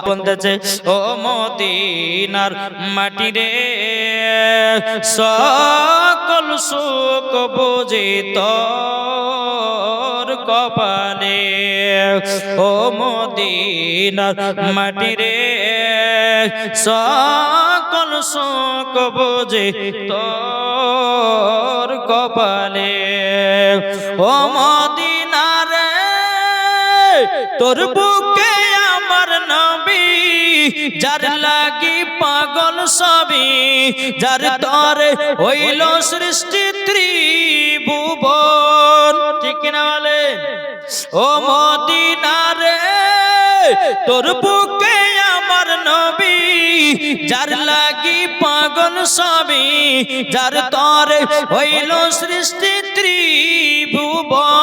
বলতেছে ও মদিনার মাটি রে সকল সুখ বুঝি তোর কপালে ও মদিনার মাটি রে সকল সুখ বুঝি তোর কপালে ও মদিনার তোর বুকে আমার নবী যার লাগি পাগল সবই যার তরে হইল সৃষ্টি ত্রিভুবন ঠিক না বলে ও মদিনারে তোর বুকে আমার নবী যার লাগি পাগল সবই যার তরে হইল সৃষ্টি ত্রিভুবন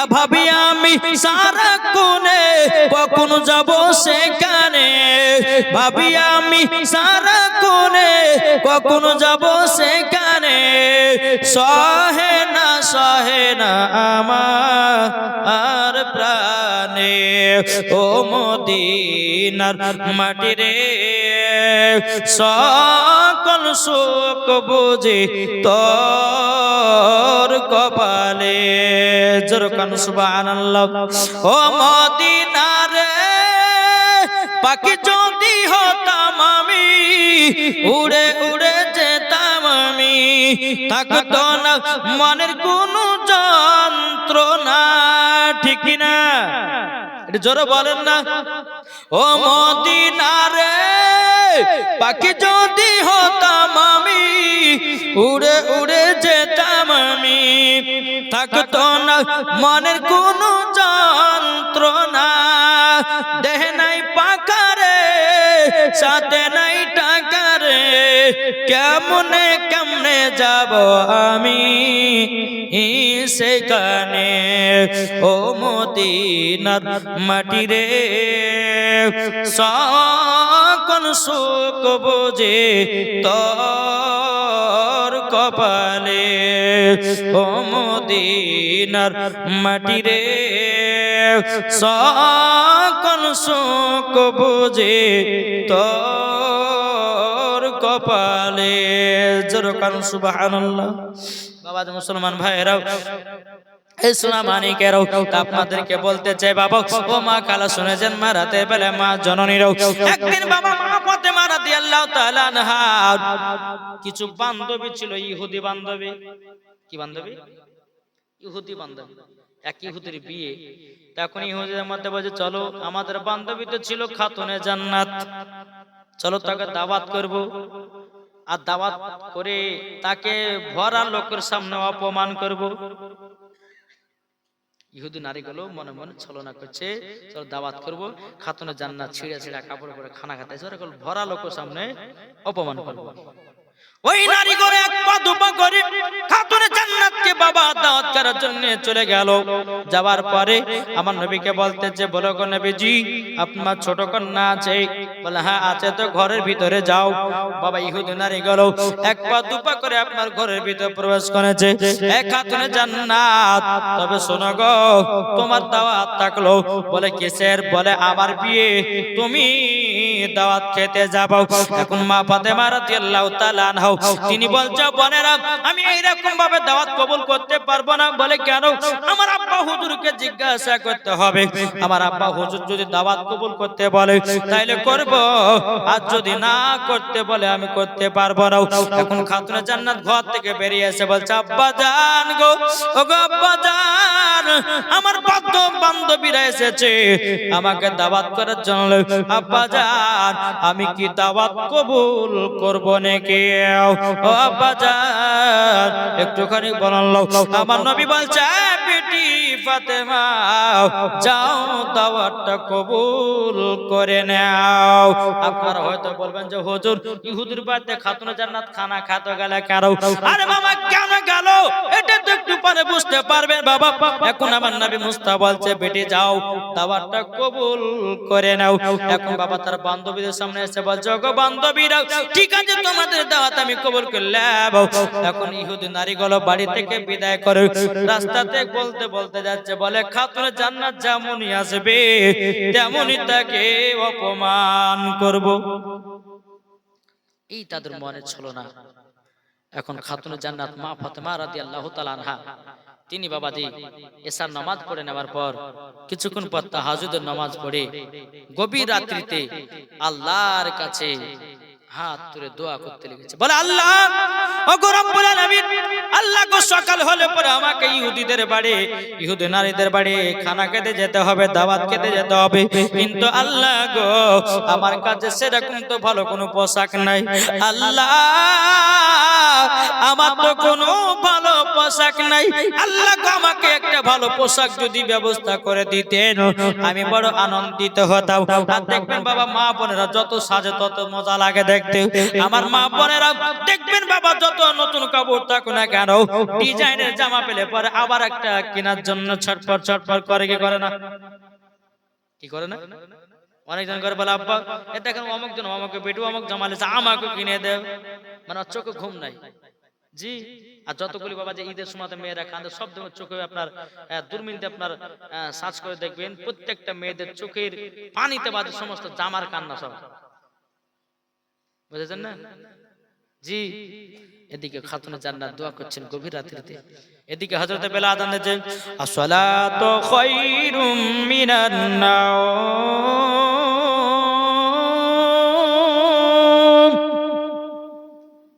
ভাবি আমি সারা কোণে কখন যাব সেখানে ভাবি আমি সারা কোণে কখন যাব সেখানে সহে না আমার প্রাণে ও মদিনার মাটি রে সকল সুখ বুঝি তোর কপালে জোরকান সুবহানাল্লাহ ও মদিনার পাখি যদি হতাম আমি উড়ে উড়ে যেতাম আমি থাকতো না মনের কোনো যন্ত্রণা ঠিক না এটা জোরে বলেন না ও মদিনারে পাখি যদি হতাম আমি উড়ে উড়ে যেতাম আমি থাকতো না মনের কোনো যন্ত্রণা দেহ নাই পাকারে সাথে নাই টাকারে কেমনে যাব আমি সেখানে ও মদিনার মাটি রে সকল সুখ বুঝে তোর কপালে ও মদিনার মাটি রে সকল সুখ বুঝে তোর কপালে জোরকান সুবহানাল্লাহ বাবা মুসলমান ভাইরাও এই সোনা মানিকেরাও আপনাদেরকে বলতে চাই বাবা ও মা খালা শুনেছেন মা রাতের বেলা মা জননীরাও একদিন বাবা মা ফাতেমা রাদিয়াল্লাহু তাআলা আনহা কিছু বান্ধবী ছিল ইহুদি বান্ধবী কি বান্ধবী ইহুদি বান্ধবী এক ইহুদির বিয়ে তখন ইহুদিদের মধ্যে বলে চলো আমাদের বান্ধবী তো ছিল খাতুনে জান্নাত চলো তাকে দাওয়াত করব আর দাওয়াত করে তাকে ভরা লোকের সামনে অপমান করব ইহুদি নারীগুলো মনে মনে ছলনা করছে চলো দাওয়াত করব খাতুনে জান্নাত ছিঁড়া কাপড় পরে খানা খাতে ভরা লোকের সামনে অপমান করব ওই নারী করে এক পা দুপা করে খাতুনে জান্নাতকে বাবা দাওয়াত করার জন্য চলে গেল যাওয়ার পরে আমার নবীকে বলতেছে বলো গো নবীজি আপনার ছোট কন্যা আছে বলে হ্যাঁ আছে তো ঘরের ভিতরে যাও বাবা ইহুদি নারী গেল এক পা দুপা করে আপনার ঘরের ভিতরে প্রবেশ করেছে এক খাতুনে জান্নাত তবে শোনো গো তোমার দাওয়াত থাকলো বলে কিসের বলে আমার বিয়ে তুমি দাওয়াত খেতে যাবো এখন মা ফাতেমা রাদিয়াল্লাহু তাআলা আনহা তিনি বলছে বোনেরা আমি এইরকম ভাবে দাওয়াত কবুল করতে পারবো না বলে কেন আমার আব্বা হুজুরকে জিজ্ঞাসা করতে হবে আমার আব্বা হুজুর যদি দাওয়াত কবুল করতে বলে তাইলে করব আর যদি না করতে বলে আমি করতে পারবো না এখন খাতুনে জান্নাত ঘর থেকে বেরিয়ে এসে বলছে আব্বা জান গো ওগো আব্বা জান আমার বান্ধবীরা এসেছে আমাকে দাওয়াত করার জন্য আব্বা জান আমি কি দাওয়াত কবুল করব নাকি ও আব্বা জান একটুখানি বলেন আমার নবী বলছে বেটি ফাতেমা যাও দাওয়াতটা কবুল করে নাও আপনারা হয়তো বলবেন যে হুজুর ইহুদির বাড়িতে খাতুনে জান্নাত খানা খেতে গেলে কেন আরে বাবা কেন গেল এটা তো একটু পরে বুঝতে পারবেন বাবা এখন আমার নবী মুস্তাফা বলছে বেটি যাও দাওয়াতটা কবুল করে নাও এখন বাবা তার বান্ধবীদের সামনে এসে বলছে গো বান্ধবীরা ঠিক আছে তোমাদের দাওয়াত আমি কবুল করলাম এখন ইহুদি নারীগুলো বাড়ি থেকে বিদায় করে রাস্তাতে বলতে বলতে যাচ্ছে যাচ্ছে, বলে খাতুনে জান্নাত যেমনই আসবে তেমনই তাকে অপমান করব। এই তাদের মনে ছিল না। এখন খাতুনে জান্নাত মা ফাতেমা রাদিয়াল্লাহু তাআলা আনহা, তিনি বাবাজি এশার নামাজ পড়ে নেওয়ার পর কিছুক্ষণ পর তাহাজ্জুদের নামাজ পড়ে গভীর রাত্রিতে আল্লাহর কাছে হাত তুলে দোয়া করতে লেগেছে। বলে আল্লাহ, ওগো রব্বুল আলামিন, আল্লাহ গো সকাল হলে পরে আমাকে ইহুদিদের বাড়ি, ইহুদি নারীদের বাড়ি খানা খেতে যেতে হবে, দাওয়াত খেতে যেতে হবে, কিন্তু আল্লাহ গো আমার কাছে সেরকম তো ভালো কোনো পোশাক নাই। আল্লাহ, আমার তো কোনো ভালো পোশাক নাই। আল্লাহ গো আমাকে একটা ভালো পোশাক যদি ব্যবস্থা করে দিতেন আমি বড় আনন্দিত হতাম। আর দেখবেন বাবা, মা বোনেরা যত সাজে তত মজা লাগে দেখতে। আমার মা বোনেরা দেখবেন বাবা, যত নতুন কাপড় থাকুক না কেন, ডিজাইনের জামা পেলে পরে আবার একটা কেনার জন্য ছটফট ছটফট করে, কি করে না? কি করে না? অনেকজন করে বলে আব্বা এটা কেন, অমুক জন আমাকে বেটু অমুক জামা লেছে আমাকে কিনে দেব, মানে চোখে ঘুম নাই। জি, আর যতগুলি বাবা যে ঈদের সময় মেয়েরা কাঁদে, সব চোখে আপনার দূরবীনতে আপনার সার্চ করে দেখবেন, প্রত্যেকটা মেয়েদের চোখের পানিতে বাজে সমস্ত জামার কান্না সব, বুঝেছেন না? জি, এদিকে খাতুনে জান্নাত দোয়া করছেন গভীর রাত্রিতে, এদিকে হযরত বেলাল আযান দিয়েছেন, আসসালাতু খায়রুম মিনান নাওম।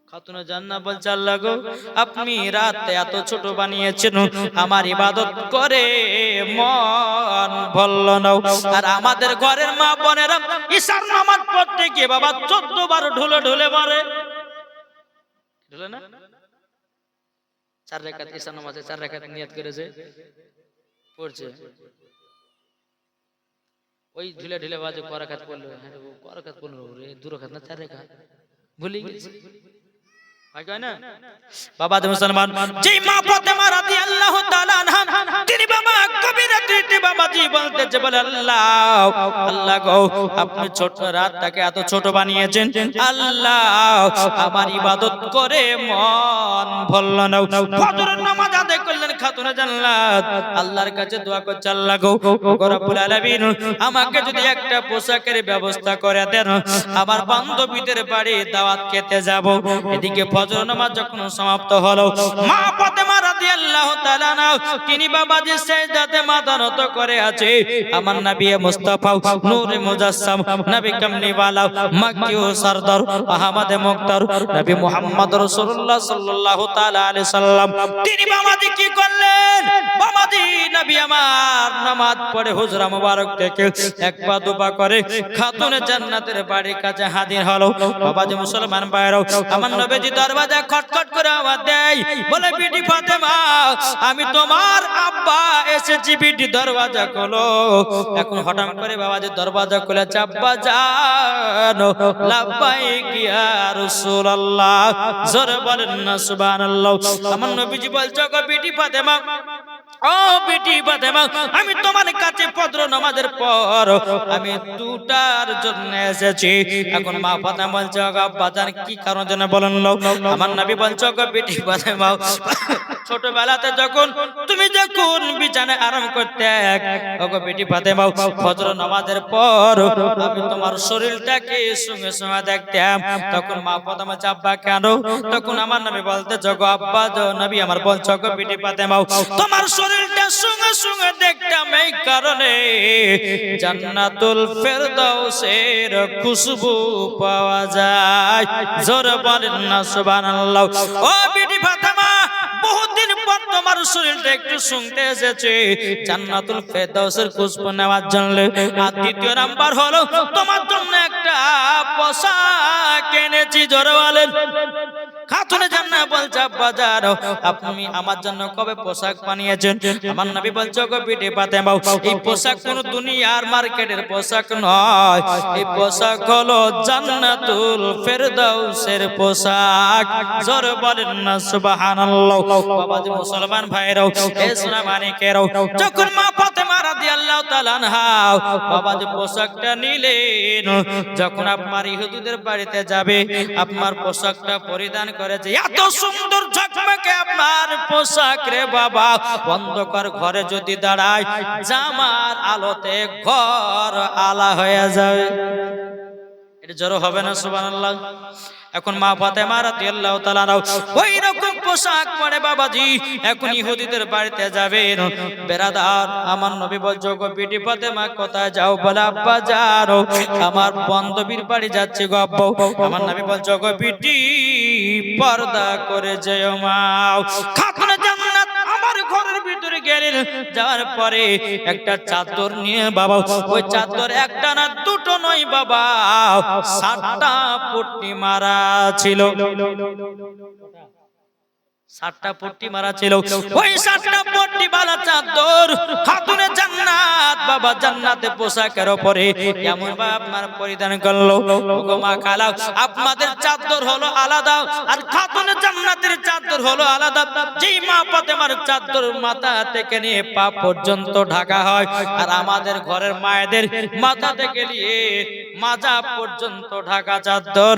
খাতুনে জান্নাত বলছে, আল্লাহ গো আপনি রাতে এত ছোট বানিয়েছেন, আমার ইবাদত করে মন ভরল না। আর আমাদের ঘরের মা বোনেরা ঈশার নামাজ পড়তে গিয়ে বাবা 14 বার ঢুলে ঢুলে মারে, ঢুলে না? 4 রাকাত ঈশার নামাজে 4 রাকাত নিয়ত করেছে, পড়ছে, ওই ঢুলে ঢুলে বাজে ক রাকাত পড়লো, হ্যাঁ ক রাকাত পড়লো রে, 2 রাকাত না 4 রাকাত, ভুলে গেছে। বাবা মুসলমান, যে মা ফাতেমা রাদিয়াল্লাহু তাআলা আনহা, তিনি বাবা কবির রাত্রিতে বাবাজি বলতেছে, বলে আল্লাহ, আল্লাহ গো আপনি ছোট রাতটাকে এত ছোট বানিয়েছেন, আল্লাহ আমার ইবাদত করে মন ভরল না। ফজরের নামাজ আদায় করলেন খাতুনে জান্নাত, আল্লাহর কাছে দোয়া করছে, আল্লাহ গো রব্বুল আলামিন আমাকে যদি একটা পোশাকের ব্যবস্থা করে দেন, আমার বান্ধবীদের বাড়ি দাওয়াত খেতে যাব। এদিকে ফজর নামাজ যখন সমাপ্ত হলো, মা ফাতেমা রাদিয়াল্লাহু তাআলা আনহা তিনি বাবাজি সিজদাতে মাথা নত করে আছে। আমার নবী মুস্তাফা নূরে মুজাসসাম, নবী কামলিওয়ালা, মক্কি ও সরদার, আহমদ মুক্তার, নবী মুহাম্মদ রাসূলুল্লাহ সাল্লাল্লাহু তাআলা আলাইহি সাল্লাম, তিনি বাবাজি কি করলেন? বাবাজি নবী আমার নামাজ পড়ে হুজরা মুবারক থেকে এক পা দুপা করে খাতুনে জান্নাতের বাড়ির কাছে হাজির হলো। বাবাজি মুসলমান ভাইরা, আমার নবীজি দরজা খটখট করে আওয়াজ দেয়, বলে বিটি ফাতেমা আমি তোমার আব্বা এসেছি, বিটি দরজা খোলো। এখন হঠাৎ করে বাবাজি দরজা খুলে, আব্বা জান, লাব্বাইক ইয়া রাসূলুল্লাহ, জোরে বলেন না সুবহানাল্লাহ। আমার নবীজি বলছে, গো বিটি ফাতেমা, ও বিটি ফাতেমা, আমি তোমার কাছে ফজর নামাজের পর আমি দুটার জন্য এসেছি। এখন মা ফাতেমা বলছে, গো আব্বা জান কি কারণ জন্য বলেন? আমার নবী বলছে, গো বিটি ফাতেমা, ছোটবেলাতে যখন তুমি বিছানায় আরাম করতে, গো বিটি ফাতেমা, ফজর নামাজের পর আমি তোমার শরীরটাকে সঙ্গে সঙ্গে দেখতাম। তখন মা ফাতেমা বলছে, আব্বা কেন? তখন আমার নবী বলতে, গো আব্বা নবী আমার বলছে, গো বিটি ফাতেমা, তোমার শরীরটা সঙ্গে সঙ্গে দেখতাম এই কারণে জান্নাতুল ফেরদাউসের খুশবু পাওয়া যায়। জোরে বলেন না সুবহানাল্লাহ। ও বিটি ফাতেমা, বহুদিন পর তোমার শরীরটা একটু শুনতে এসেছে জান্নাতুল ফেরদাউসের খুশবু নেওয়ার জন্য। আর দ্বিতীয় নাম্বার হলো তোমার জন্য একটা পোশাক এনেছি। জোরে বলেন। খাতুনে জান্নাত বলছে, আব্বা জান আপনি আমার জন্য কবে পোশাক বানিয়েছেন? আমার নবী বলছে, গো বিটি ফাতেমা, এই পোশাক কোন দুনিয়ার মার্কেটের পোশাক নয়, এই পোশাক হলো জান্নাতুল ফেরদাউসের পোশাক। জোরে বলেন না সুবহানাল্লাহ। বাবাজি মুসলমান ভাইরাও, ইসলাম মানিকেরাও, যখন মা ফাতেমা রাদিয়াল্লাহু তাআলা আনহা বাবাজি পোশাকটা নিলেন, যখন আপনার ইহুদিদের বাড়িতে যাবে আপনার পোশাকটা পরিধান করেছে এত সুন্দর ঝকমকে আপনার পোশাক রে বাবা, অন্ধকার ঘরে যদি দাঁড়ায় জামার আলোতে ঘর আলা হয়ে যাবে। এটা জড়ো হবে না সুবহানাল্লাহ। এখন মা ফাতেমা রাদিয়াল্লাহু তাআলা ওই রকম পোশাক পরে বাবাজি এখন ইহুদিদের বাড়িতে যাবেন। বেরাদার আমার নবী বলছো গো বিটি ফাতেমা কোথায় যাও? বলে আব্বা যাও আমার বান্ধবীর বাড়ি যাচ্ছি গো আব্বা। আমার নবী বলছো গো বিটি পর্দা করে যেও মা। খাতুনে জান্নাত আমার ঘরের ভিতরে গেলেন, যাওয়ার পরে একটা চাদর নিয়ে বাবা, ওই চাদর একটা না দুটো নয় বাবা 7টা পট্টি মারা ছিল, 7টা পট্টি মারা ছিল। ওই 7টা পট্টি বালা চাদর খাতুনে জান্নাত বাবা জান্নাতে পোশাকের উপরে এমন ভাবে আপনার পরিধান করলো। ওগো মা খালা আপনাদের চাদর হলো আলাদা আর খাতুনে জান্নাতের চাদর হলো আলাদা। যেই মা ফাতেমার চাদর মাথা থেকে নিয়ে পা পর্যন্ত ঢাকা হয় আর আমাদের ঘরের মায়েদের মাথা থেকে নিয়ে মাজা পর্যন্ত ঢাকা চাদর।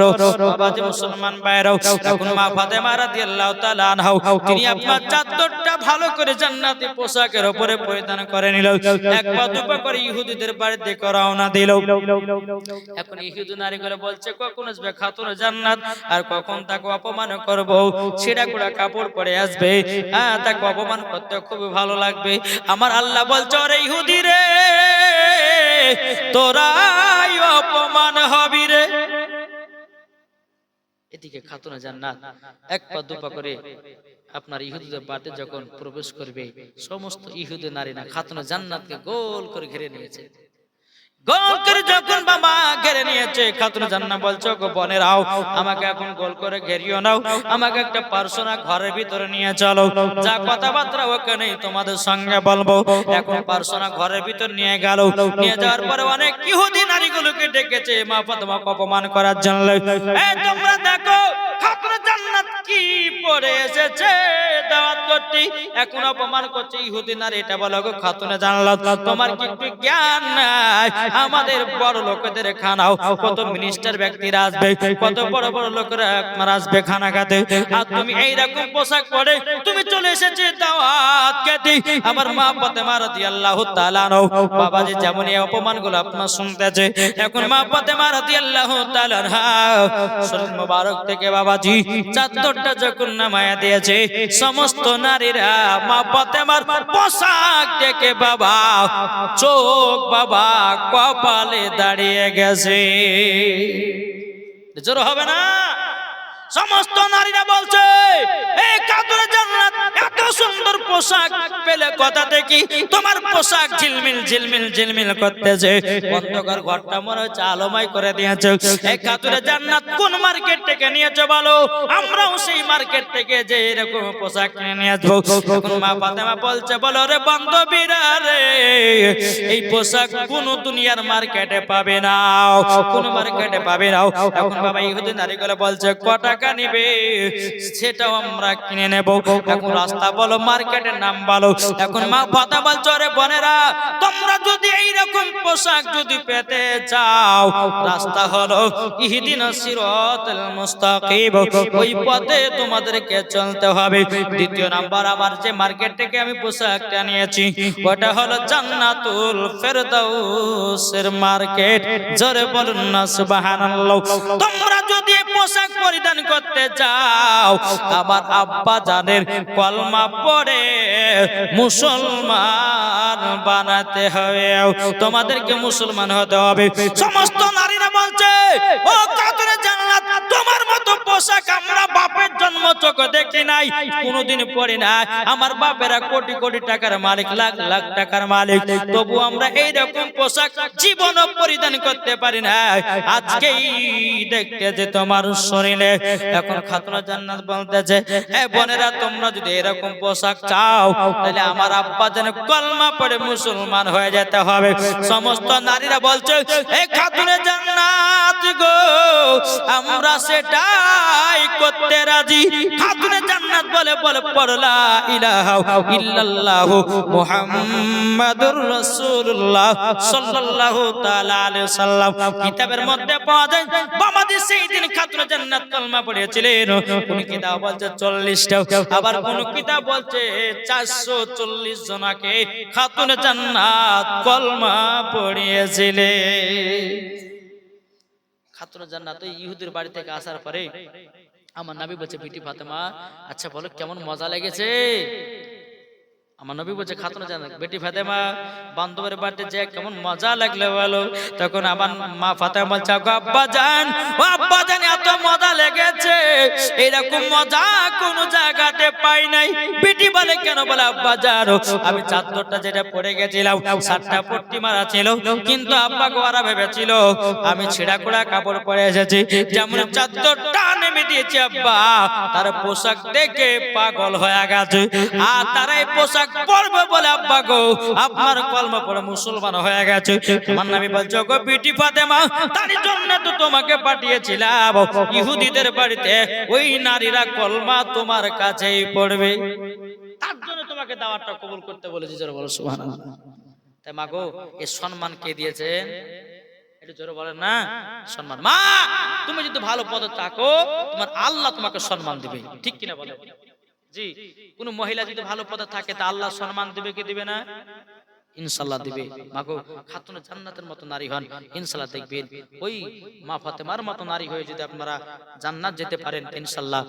বাবাজি মুসলমান ভাইরাও এখন মা ফাতেমা রাদিয়াল্লাহু তাআলা আনহা তিনি আপনার চাদরটা ভালো করে জান্নাতি পোশাকের উপরে পরিধান করে নিল, এক পা দুপা করে ইহুদিদের বাড়িতে রওনা দিল। এখন ইহুদি নারীগুলো বলছে কখন আসবে খাতুনে জান্নাত আর কখন তাকে অপমান করব, ছেঁড়া কোড়া কাপড় পরে আসবে, তাকে অপমান করতে খুব ভালো লাগবে। আমার আল্লাহ বলছে ওরে ইহুদি রে তোরাই অপমান হবি রে। এদিকে খাতুনে জান্নাত এক পা দুপা করে আপনার ইহুদিদের বাড়িতে যখন প্রবেশ করবে সমস্ত ইহুদি নারীরা খাতুনে জান্নাতকে গোল করে ঘিরে নিয়েছে। গোল করে যখন বাবা ঘিরে নিয়েছে খাতুনে জান্নাত বলছো গো বোনেরাও আমাকে এখন গোল করে ঘেরিও নাও, আমাকে একটা পার্সোনা ঘরের ভিতরে নিয়ে চলো, যা কথাবার্তা ওখানে তোমাদের সঙ্গে বলবো। এখন পার্সোনা ঘরের ভিতর নিয়ে গেল, নিয়ে যাওয়ার পরে অনেক ইহুদি নারীগুলোকে ডেকেছে মা ফাতেমাকে অপমান করার জন্য। এই তোমরা দেখো খাতুনে জান্নাত কি পরে এসেছে দাওয়াত করতে, এখন অপমান করছে ইহুদি নারী। এটা বলো গো খাতুনে জান্নাত তোমার কি একটু জ্ঞান নাই? আমাদের বড় লোকদের খানাও কত মিনিস্টার ব্যক্তিরা আসবে, কত বড় বড় লোকেরা আসবে খানা খেতে, আর তুমি এইরকম পোশাক পরে তুমি চলে এসেছে দাওয়াত খেতে। আমার মা ফাতেমা রাদিয়াল্লাহু তাআলা বাবাজি যেমন এই অপমানগুলো আপনার শুনতেছে, এখন মা ফাতেমা রাদিয়াল্লাহু তাআলা শরীর মোবারক থেকে বাবাজি চাদরটা যখন নামায়া দিয়েছে সমস্ত নারীরা মা ফাতেমার পোশাক দেখে বাবা চোখ বাবা কপালে দাঁড়িয়ে গেছে। জোর হবে না? সমস্ত নারীরা বলছে এই খাতুনে জান্নাত এত সুন্দর পোশাক পেলে কথা দেখি তোমার পোশাক ঝিলমিল ঝিলমিল ঝিলমিল করতেছে, অন্ধকার ঘরটা মনে হচ্ছে আলোময় করে দিয়েছে। এই খাতুনে জান্নাত কোন মার্কেট থেকে নিয়েছে বলো, আমরাও সেই মার্কেট থেকে যে এরকম পোশাক কিনে নিয়ে আসবো। এখন মা ফাতেমা বলছে বলো রে বান্ধবীরা রে এই পোশাক কোন দুনিয়ার মার্কেটে পাবে না, কোন মার্কেটে পাবে না। এখন বাবা ইহুদি নারীগুলো বলছে কটা নিবে সেটাও আমরা কিনে নেব। এখন রাস্তা বলো, মার্কেটের নাম বলো। এখন মা ফাতেমা বলছো রে বোনেরা তোমরা যদি এইরকম পোশাক যদি পেতে চাও রাস্তা হলো ইহদিনাস সিরাতাল মুস্তাকিম, ওই পথে তোমাদেরকে চলতে হবে। দ্বিতীয় নাম্বার আমার যে মার্কেট থেকে আমি পোশাকটা নিয়েছি ওটা হলো জান্নাতুল ফেরদাউসের মার্কেট। জোরে বলুন না সুবহানাল্লাহ। তোমরা যদি পোশাক পরিধান করতে চাও আমার আব্বা জানের কলমা পড়ে মুসলমান বানাতে হবে, তোমাদেরকে মুসলমান হতে হবে। সমস্ত নারীরা বলছে ও খাতুনে জান্নাত তোমার মতো পোশাক আমরা বাপের জন্ম চোখে দেখি নাই, কোনোদিন পরি না। আমার বাপেরা কোটি কোটি টাকার মালিক, লাখ লাখ টাকার মালিক, তবু আমরা এইরকম পোশাক জীবনও পরিধান করতে পারি না। আজকেই দেখতে যে তোমার শরীরে। এখন খাতুনে জান্নাত বলতেছে এ বোনেরা তোমরা যদি এরকম পোশাক চাও তাহলে আমার আব্বা যেন কলমা পড়ে মুসলমান হয়ে যেতে হবে। সমস্ত নারীরা বলছে এই খাতুনে জান্নাত জান্নাত গো আমরা সেটাই করতে রাজি। খাতুনে জান্নাত বলে বলে পড়লা ইলাহা ইল্লাল্লাহু মুহাম্মাদুর রাসূলুল্লাহ সাল্লাল্লাহু তাআলা আলাইহি সাল্লাম। কিতাবের মধ্যে পাওয়া যায় বাবাজি সেই দিন খাতুনে জান্নাত কলমা পড়েছিলেন। কোন কিতাব বলছে 40টা, আবার কোন কিতাব বলছে 440 জনকে খাতুনে জান্নাত কলমা পড়িয়েছিলেন। খাতুনে জান্নাত ওই ইহুদির বাড়ি থেকে আসার পরে আমার নবী বলছে বিটি ফাতেমা আচ্ছা বলো কেমন মজা লেগেছে। আমার নবী বলছে খাতুনে জান্নাত বেটি ফাতেমা বান্ধবের বাড়িতে যে কেমন মজা লাগলো বলো। তখন আমার মা ফাতেমা বলছে আব্বা জান, ও আব্বা জান এত মজা লেগেছে এরকম মজা কোন জায়গাতে পাই নাই। বেটি বলে কেন? বলে আব্বা জান আমি চাদরটা যেটা পরে গেছিলাম 7টা পট্টি মারা ছিল, কিন্তু আব্বা গোয়ারা ভেবেছিল আমি ছেঁড়া কোড়া কাপড় পরে এসেছি। যেমন চাদরটা নেমে দিয়েছি আব্বা তার পোশাক দেখে পাগল হয়ে গেছে, আর তারাই পোশাক পড়বে বলে আব্বা গো আপনার কলমা পড়ে মুসলমান হয়ে গেছে। আমার নবী বলছে গো বিটি ফাতেমা তার জন্য তো তোমাকে পাঠিয়েছিলাম ইহুদিদের বাড়িতে, ওই নারীরা কলমা তোমার কাছেই পড়বে, তার জন্য তোমাকে দাওয়াতটা কবুল করতে বলেছি। যারা বলো সুবহানাল্লাহ। তাই মা গো এই সম্মান কে দিয়েছেন? একটু জোরে বলেন না সম্মান। মা তুমি যদি ভালো পদে থাকো তোমার আল্লাহ তোমাকে সম্মান দিবে, ঠিক কিনা বলে? জি, কোন মহিলা যদি ভালো পদে থাকে তা আল্লাহ সম্মান দিবে কি দিবে না? ইনশাআল্লাহ দিবে। মাগো খাতুনে জান্নাতের মতো নারী হন ইনশাআল্লাহ দেখবেন। ওই মা ফাতেমার মতো নারী হয়ে যদি আপনারা জান্নাত যেতে পারেন ইনশাআল্লাহ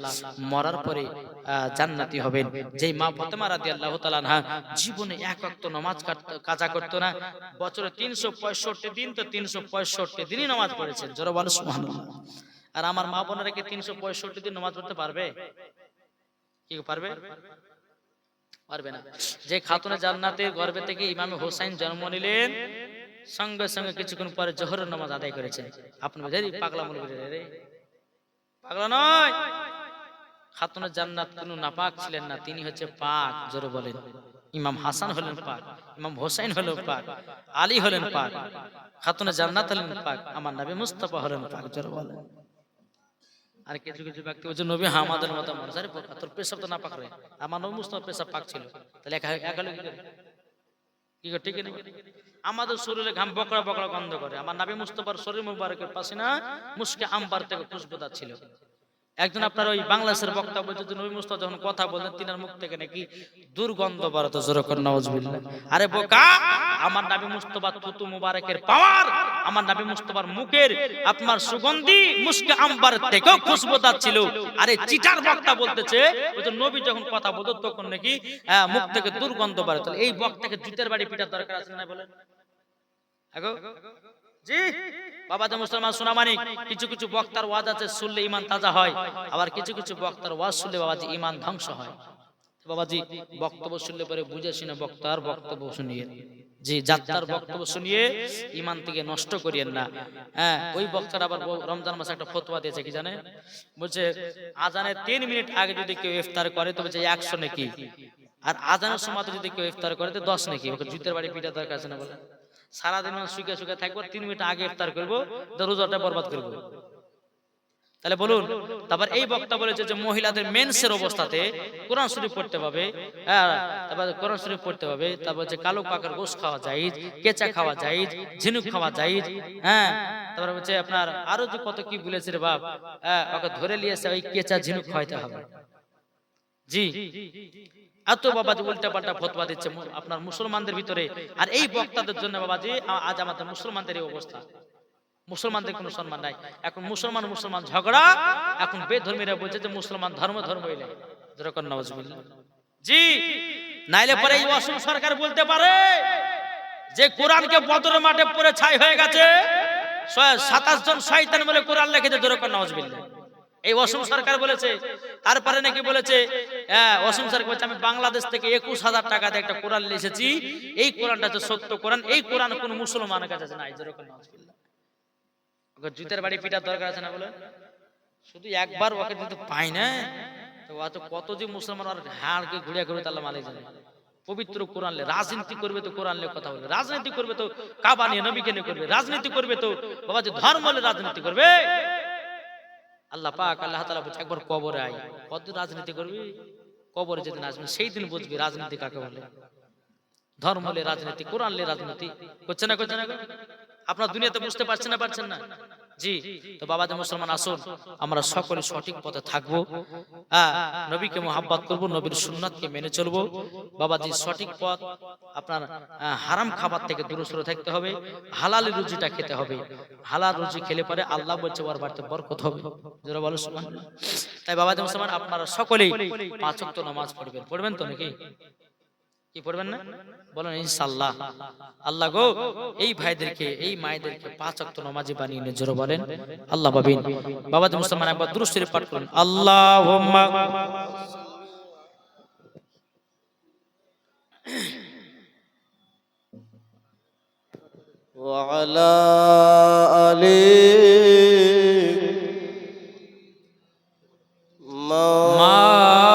মরার পরে জান্নাতি হবেন। যেই মা ফাতেমা রাদিয়াল্লাহু তাআলা আনহা জীবনে এক ওয়াক্ত নামাজ কাজা করতো না, বছরে 365 দিন তো 365 দিনই নামাজ পড়েছেন। জোরে বলো সুবহানাল্লাহ। আর আমার মা বোনেরা কি 365 দিন নামাজ পড়তে পারবে? কি পারবে? পারবে না। যে খাতুনে জান্নাতের গর্ভে থেকে ইমামে হোসাইন জন্ম নিলেন সঙ্গে সঙ্গে কিছুক্ষণ পরে জোহরের নামাজ আদায় করেছেন। আপনি বুঝেন পাগলা মনে করে রে পাগলা নয়। খাতুনে জান্নাত কোনো নাপাক ছিলেন না, তিনি হচ্ছে পাক। জোরে বলেন। ইমাম হাসান হলেন পাক, ইমাম হোসাইন হলেন পাক, আলী হলেন পাক, খাতুনে জান্নাত হলেন পাক, আমার নবী মুস্তাফা হলেন পাক। জোরে বলেন। আর কিছু কিছু ব্যক্তি বলছে নবী আমাদের মতো মানুষ, আরে বোকা তোর পেশাব তো না পাক রে, আমার নবী মুস্তাফার পেশাব পাক ছিল, তাহলে একা কি করে? ঠিক না? আমাদের শরীরে ঘাম বকরা বকরা গন্ধ করে, আমার নবী মুস্তাফার শরীর মুবারকের পাশে না মুশকে আম্বার থেকে খুশবুদার ছিল। একজন আপনার ওই বাংলাদেশের বক্তা বলছে যে নবী মুস্তাফা যখন কথা বলেন তিনার মুখ থেকে নাকি দুর্গন্ধ বেরোতো। জোরে করে নাউজুবিল্লাহ। আরে বোকা, আমার নবী মুস্তাফার থুতু মুবারকের পাওয়ার, আমার নবী মুস্তাফার মুখের আপনার সুগন্ধি মুশকে আম্বার থেকেও খুশবুদার ছিল। আরে চিটার বক্তা বলতেছে ওই যে নবী যখন কথা বলতো তখন নাকি মুখ থেকে দুর্গন্ধ বেরোতো। এই বক্তাকে জুতের বাড়ি পিটার দরকার আছে না বলেন? আগো জি বাবাজি মুসলমান সোনা মানিক, কিছু কিছু বক্তার ওয়াজ আছে শুনলে ঈমান তাজা হয়, আবার কিছু কিছু বক্তার ওয়াজ শুনলে বাবাজি ঈমান ধ্বংস হয়। বাবাজি বক্তব্য শুনলে পরে বুঝে শুনে বক্তার বক্তব্য শুনিয়ে, জি যাত্রার বক্তব্য শুনিয়ে ঈমান থেকে নষ্ট করিয়েন না। হ্যাঁ, ওই বক্তার আবার রমজান মাসে একটা ফতোয়া দিয়েছে কি জানেন? বলছে আজানের 3 মিনিট আগে যদি কেউ ইফতার করে তবে যে 100 নেকি, আর আজানের সময় যদি কেউ ইফতার করে তো 10 নেকি। ওকে জুতের বাড়ি পিটা দরকার আছে না বলে? সারাদিন শুকে শুকে থাকবো, 3 মিনিট আগে ইফতার করবো, রোজাটা বরবাদ করবো। তাহলে বলুন। তারপর এই বক্তা বলেছে যে মহিলাদের মেন্সের অবস্থাতে কোরআন শরীফ পড়তে হবে, তারপর কোরআন শরীফ পড়তে হবে। তারপর যে কালো পাকার গোশত খাওয়া জায়েজ, কেঁচা খাওয়া জায়েজ, ঝিনুক খাওয়া জায়েজ। হ্যাঁ, তারপর হচ্ছে আপনার আরো যে কত কি বলেছে রে বাপ, ওকে ধরে নিয়েছে ওই কেঁচা ঝিনুক খাওয়াইতে হবে। জি এত বাবাজি উল্টা পাল্টা ফতোয়া দিচ্ছে আপনার মুসলমানদের ভিতরে। আর এই বক্তাদের জন্য বাবাজি আজ আমাদের মুসলমানদের এই অবস্থা। মুসলমানদের কোনো সম্মান নাই। এখন মুসলমান মুসলমান ঝগড়া, এখন বেধর্মীরা বলছে যে মুসলমান ধর্ম এলে যেরকম নাউজুবিল্লাহ। জি নাইলে পরে এই অসম সরকার বলতে পারে যে কোরআনকে বদর মাঠে পড়ে ছাই হয়ে গেছে, 27 জন শয়তান বলে কোরআন লিখেছে, যেরকম নাউজুবিল্লাহ। এই অসম সরকার বলেছে। তারপরে নাকি বলেছে অসম সরকার বলছে আমি বাংলাদেশ থেকে 21,000 টাকা দিয়ে একটা কোরআন লিখেছি, এই কোরআনটা হচ্ছে সত্য কোরআন, এই কোরআন কোন মুসলমানের কাছে নাই। যেরকম নাউজুবিল্লাহ। ওকে জুতের বাড়ি পিটার দরকার আছে না বলে? শুধু একবার ওকে যদি পাই না তো কত যে মুসলমান আর হাড়কে ঘুরিয়া ঘুরে তাহলে মালিক জানে। পবিত্র কোরআন লে। রাজনীতি করবে তো কোরআন লে কথা বলবে, রাজনীতি করবে তো কাবা নিয়ে নবীকে নিয়ে করবে, রাজনীতি করবে তো বাবাজি ধর্ম নিয়ে রাজনীতি করবে। আল্লাহ পাক আল্লাহ তাআলা বলছে একবার কবরে আই, কত রাজনীতি করবি? কবরে যেদিন আসবেন সেই দিন বুঝবি রাজনীতি কাকে বলে। ধর্ম নিয়ে রাজনীতি, কোরআন নিয়ে রাজনীতি করছে না, করছে না? আপনার দুনিয়াতে বুঝতে পারছেন না, পারছেন না? জি। তো বাবাজি মুসলমান আসুন আমরা সকলে সঠিক পথে থাকবো, নবীকে মোহাব্বত করব, নবীর সুন্নাতকে মেনে চলবো। বাবাজি সঠিক পথ আপনার হারাম খাবার থেকে দূরে সরে থাকতে হবে, হালাল রুজিটা খেতে হবে। হালাল রুজি খেলে পরে আল্লাহ বলছে ওর বাড়িতে বরকত হবে। যারা বলো সুবহানাল্লাহ। তাই বাবাজি মুসলমান আপনারা সকলেই 5 ওয়াক্ত নামাজ পড়বেন, পড়বেন তো নাকি? কি পড়বেন না? বলেন ইনশাআল্লাহ। আল্লাহ গো এই ভাইদেরকে এই মায়েদেরকে 5 ওয়াক্ত নামাজি বানিয়ে নিয়ে জোরে বলেন আল্লাহ বাবিন। বাবাজি মুসলমান একবার দুরূদ শরীফ পাঠ করুন। আল্লাহুম্মা ওয়া আলা আলি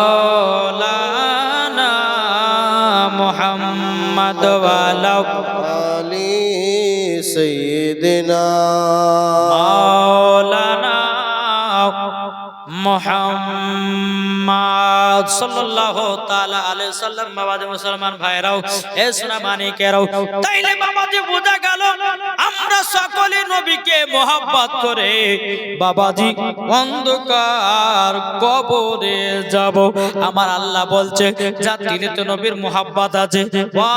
মাওলানা মুহাম্মদ ওয়া আলা আলি সাইয়্যিদিনা মাওলানা মুহাম্মদ সাল্লাল্লাহু তাআলা আলাইহি সাল্লাম। বাবাজি মুসলমান ভাইরাও এ সোনা মানিকেরাও, তাইলে বাবাজি বোঝা গেল আমরা সকলে নবীকে মোহাব্বত করে বাবাজি অন্ধকার কবরে যাব। আমার আল্লাহ বলছে যার দিলে তো নবীর মোহাব্বত আছে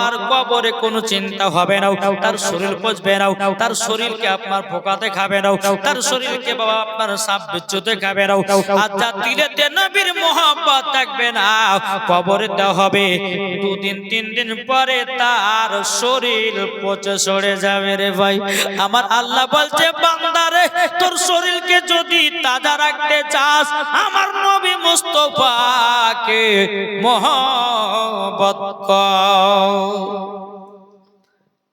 আর কবরে কোনো চিন্তা হবে না, তার শরীর পচবে না, তার শরীরকে আপনার পোকাতে খাবে না, তার শরীরকে বাবা আপনার সাপ বিচ্ছুতে খাবে না। আর যার দিলে নবীর মোহাব্বত থাকবে না কবরেতে হবে 2 দিন 3 দিন পরে তার শরীর পচে সরে যাবে রে ভাই। আমার আল্লাহ বলছে বান্দারে তোর শরীরকে যদি তাজা রাখতে চাস আমার নবী মুস্তাফাকে মোহাব্বত কর।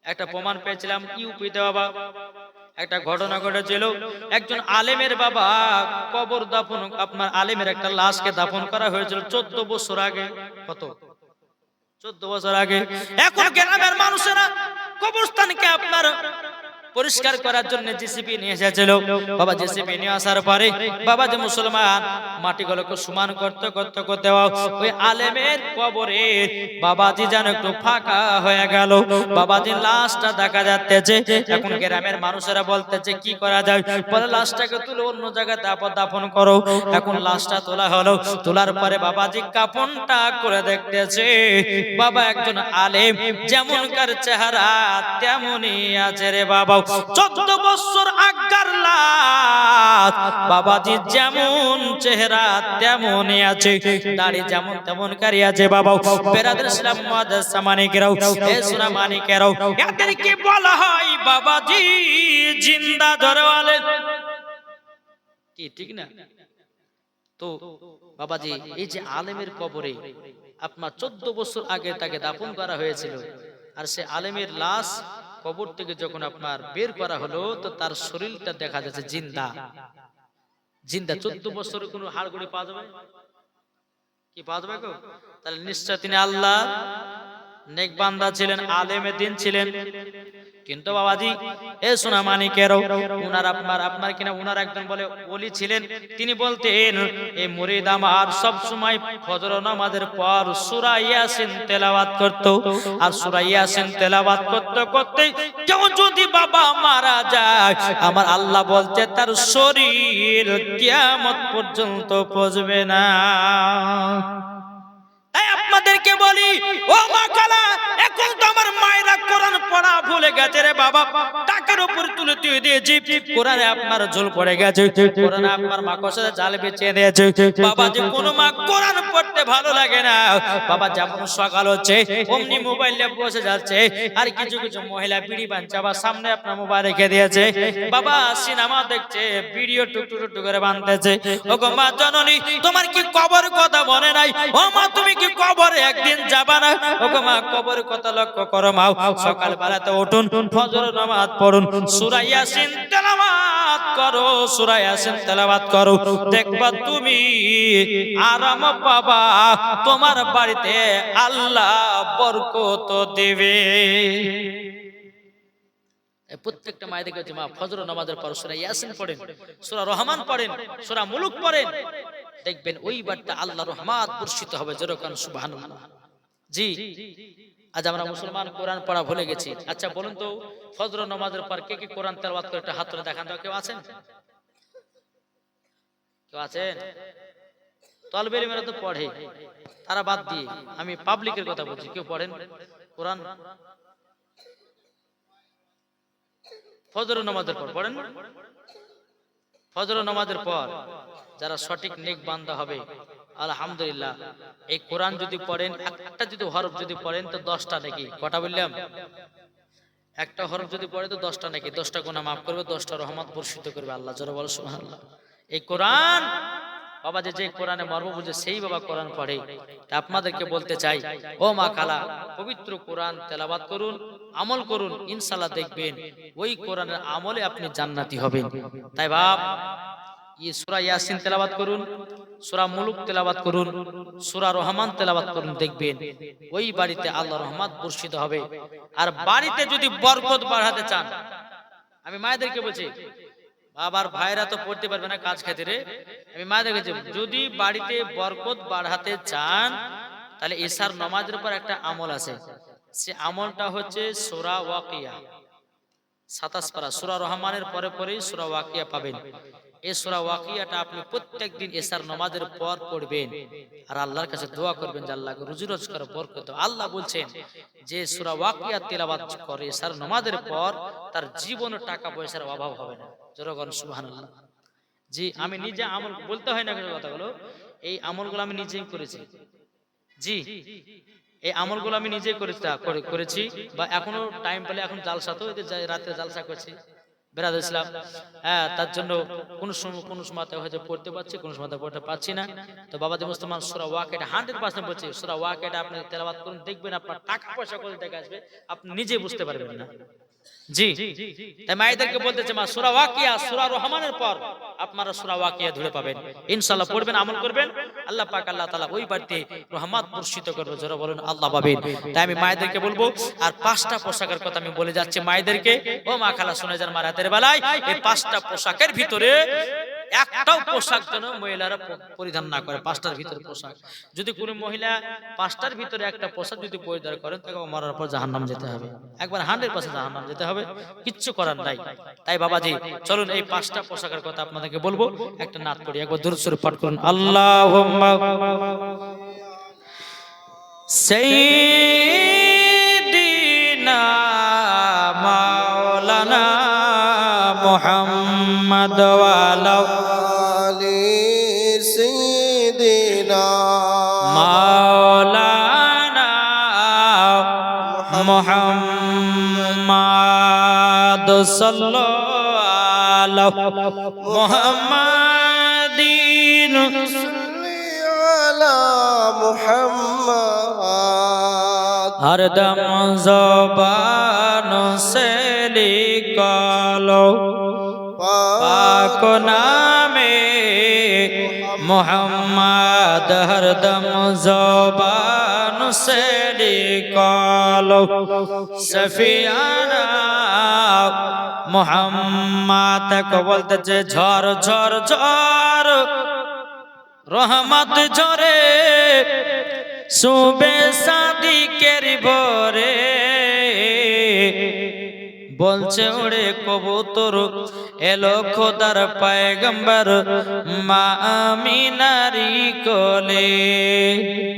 একটা প্রমাণ পেয়েছিলাম ইউপিতে বাবা, একটা ঘটনা ঘটেছিল। একজন আলেমের বাবা কবর দাফন, আপনার আলেমের একটা লাশকে দাফন করা হয়েছিল 14 বছর আগে। কত? 14 বছর আগে। এখন গ্রামের মানুষেরা কবরস্থানকে আপনার পরিষ্কার করার জন্য জেসিপি নিয়ে এসেছিল। বাবা জেসিপি নিয়ে আসার পরে বাবা যে মুসলমান মাটিগুলোকে সমান করতে করতে করতে ওই আলেমের কবরে বাবাজি যেন একটু ফাঁকা হয়ে গেল। বাবাজির লাশটা দেখা যাচ্ছে। এখন গ্রামের মানুষেরা বলতেছে কি করা যায়, বলে লাশটাকে তুলে অন্য জায়গায় দাফন করো। এখন লাশটা তোলা হলো, তোলার পরে বাবাজি কাফনটা করে দেখতেছে বাবা একজন আলেম যেমনকার চেহারা তেমনই আছে রে বাবা। 14 বছর আগের লাশ বাবাজি যেমন চেহারা তেমনই আছে, দাড়ি যেমন তেমন কারি আছে বাবা। বেরাদর ইসলাম মাদ্রাসা মানিকেরাও এ সোনা মানিকেরাও, এদেরকে বলা হয় বাবাজি জিন্দা দরওয়ালে। কি ঠিক না? তো বাবাজি এই যে আলেমের কবরে আপনার 14 বছর আগে তাকে দাফন করা হয়েছিল, আর সে আলেমের লাশ কবর থেকে যখন আপনার বের করা হলো তো তার শরীরটা দেখা যাচ্ছে জিন্দা জিন্দা। 14 বছরে কোনো হাড়গোড়ি পাওয়া যাবে কি? পাওয়া যাবে গো? তাহলে নিশ্চয় তিনি আল্লাহ নেক বান্দা ছিলেন, আলেমে দিন ছিলেন। কিন্তু বাবাজি এ সোনা মানিকেরও উনার আপনার কিনা উনার একজন বলে ওলি ছিলেন। তিনি বলতেন এই মুরিদ আমার সব সময় ফজর নামাজের পর সূরা ইয়াসিন তেলাওয়াত করত। আর সূরা ইয়াসিন তেলাওয়াত করতে করতে কেউ যদি বাবা মারা যায় আমার আল্লাহ বলতে তার শরীর কিয়ামত পর্যন্ত পচবে না। আপনাদেরকে বলি ও মা খালা, এখন তো আমার মায়েরা কোরআন পড়া ভুলে গেছে রে বাবা। টাকার উপর তুলে তুই দিয়েছি, কোরআনে আপনার ঝোল পড়ে গেছে, কোরআনে আপনার মা কষে জাল বিছিয়ে দিয়েছে। বাবা যে কোনো মা কোরআন পড়তে ভালো লাগে না বাবা, যেমন সকাল হচ্ছে অমনি মোবাইল নিয়ে বসে যাচ্ছে। আর কিছু কিছু মহিলা বিড়ি বানছে আবার সামনে আপনার মোবাইল রেখে দিয়েছে, বাবা সিনেমা দেখছে, ভিডিও টুকটুক করে বানতেছে। ও গো মা জননী, তোমার কি কবর কথা মনে নাই? ও মা তুমি কি কবরে একদিন যাবা না? ও গো মা কবর কথা লক্ষ্য করো মা। সকাল বেলাতে উঠুন, ফজর নামাজ পড়ুন, সূরা ইয়াসিন তেলাওয়াত করো, সূরা ইয়াসিন তেলাওয়াত করো, দেখবা তুমি আরাম পাবা, তোমার বাড়িতে আল্লাহ বরকত দেবে। প্রত্যেকটা মায়েদের কাছে মা ফজর নামাজের পর সূরা ইয়াসিন পড়েন, সূরা রহমান পড়েন, সূরা মুলুক পড়েন, দেখবেন ওই বাড়িতে আল্লাহর রহমত বর্ষিত হবে। জোরে কান সুবহানাল্লাহ। জি, আজ আমরা মুসলমান কোরআন পড়া ভুলে গেছি। আচ্ছা বলুন তো, ফজর নামাজের পর কে কে কোরআন তেলাওয়াত করে একটা হাত তুলে দেখান তো। কেউ আছেন? কেউ আছেন? তলবে ইলমেরা তো পড়ে, তারা বাদ দিয়ে আমি পাবলিকের কথা বলছি। কেউ পড়েন কোরআন ফজর নামাজের পর? পড়েন ফজর নামাজের পর যারা সঠিক নেক বান্দা হবে, আলহামদুলিল্লাহ, এই কোরআন যদি পড়েন, একটা যদি হরফ যদি পড়েন তো 10টা নাকি, কটা বললাম? একটা হরফ যদি পড়ে তো 10টা নাকি, 10টা গুনাহ মাফ করবে, 10টা রহমত বর্ষিত করবে আল্লাহ। জোরে বল সুবহানাল্লাহ। এই কোরআন বাবা যে কোরআনে মর্ম বুঝে সেই বাবা কোরআন পড়ে। তা আপনাদেরকে বলতে চাই, ও মা খালা, পবিত্র কোরআন তেলাওয়াত করুন, আমল করুন, ইনশাআল্লাহ দেখবেন ওই কোরআনের আমলে আপনি জান্নাতি হবেন। তাই বাপ, সূরা ইয়াসিন তেলাওয়াত করুন, সূরা মুলুক তেলাওয়াত করুন, সূরা রহমান তেলাওয়াত করুন, দেখবেন ওই বাড়িতে আল্লাহর রহমত বর্ষিত হবে। আর বাড়িতে যদি বরকত বাড়াতে চান, আমি মায়েদেরকে বলছি, বাবার ভাইরা তো পড়তে পারবে না কাজ খাতিরে, আমি মায়েদেরকে বলছি, যদি বাড়িতে বরকত বাড়াতে চান তাহলে ইশার নামাজের পর একটা আমল আছে, সে আমলটা হচ্ছে সূরা ওয়াকিয়া 27 পারা। সূরা রহমানের পরে পরেই সূরা ওয়াকিয়া পাবেন। এই সূরা ওয়াকিয়াটা আপনি প্রত্যেকদিন ইশার নামাজের পর পড়বেন আর আল্লাহর কাছে দোয়া করবেন যে আল্লাহকে রুজি রোজগার বরকত। আল্লাহ বলছেন যে সূরা ওয়াকিয়া তেলাওয়াত করে ইশার নামাজের পর তার জীবনে টাকা পয়সার অভাব হবে না। জোরে বলেন সুবহানাল্লাহ। জি, আমি নিজে আমল বলতে হয় না কথাগুলো, এই আমলগুলো আমি নিজেই করেছি। জি, এই আমলগুলো আমি নিজেই করেছি বা এখনো টাইম পেলে এখন জালসা, তো রাতে জালসা করছি বেরাদ ইসলাম। হ্যাঁ, তার জন্য কোন সময় হয়তো পড়তে পারছি, কোন সময় পড়তে পারছি না। তো বাবাজি মুসলমান, সূরা ওয়াকিয়া 100% বলছি, সূরা ওয়াকিয়া আপনি তেলাওয়াত করুন, দেখবেন আপনার টাকা পয়সা কোথা থেকে আসবে আপনি নিজে বুঝতে পারবেন না। জি, তাই মায়েদেরকে বলতেছে, মা সূরা ওয়াকিয়া সূরা রহমানের পর আপনারা সূরা ওয়াকিয়া ধরে পাবেন, ইনশাআল্লাহ পড়বেন, আমল করবেন, আল্লাহ পাক আল্লাহ তাআলা ওই বাড়িতে রহমত বর্ষিত করবে। জোরে বলেন আল্লাহ পাবেন। তাই আমি মায়েদেরকে বলবো, আর 5টা পোশাকের কথা আমি বলে যাচ্ছি মায়েদেরকে, ও মা খালা শুনে যান, মা রাতের বেলায় এই 5টা পোশাকের ভিতরে একটাও পোশাক যেন মহিলারা পরিধান না করে। 5টার ভিতরে পোশাক, যদি কোনো মহিলা 5টার ভিতরে একটা পোশাক যদি পরিধান করেন তাকে মরার পর জাহান্নাম যেতে হবে, একবার 100% জাহান্নাম যেতে হবে, কিচ্ছু করার নাই। তাই বাবাজি চলুন এই 5টা পোশাকের কথা আপনাদেরকে বলবো, একটা নাত করি, একবার দরুদ শরীফ পাঠ করুন। আল্লাহুম্মা সাইয়্যিদিনা মাওলানা মুহাম্মদ ওয়া আলা আলি সাইয়্যিদিনা মাওলানা মুহাম্মদ সাল্লাল্লাহু মুহাম্মাদিন সাল্লি আলা মুহাম্মদ। হরদম জবান সে লিখলো পাক নামে মুহাম্মদ, হরদম জবান সে লিখলো সফিয়ানা মুহাম্মদ। কে বলতেছে ঝড় ঝড় ঝড় রহমত ঝরে সুবে সাদিকের ভরে, বলছে ওরে কবুতর এলো খোদার পয়গম্বর মা আমিনারি কোলে।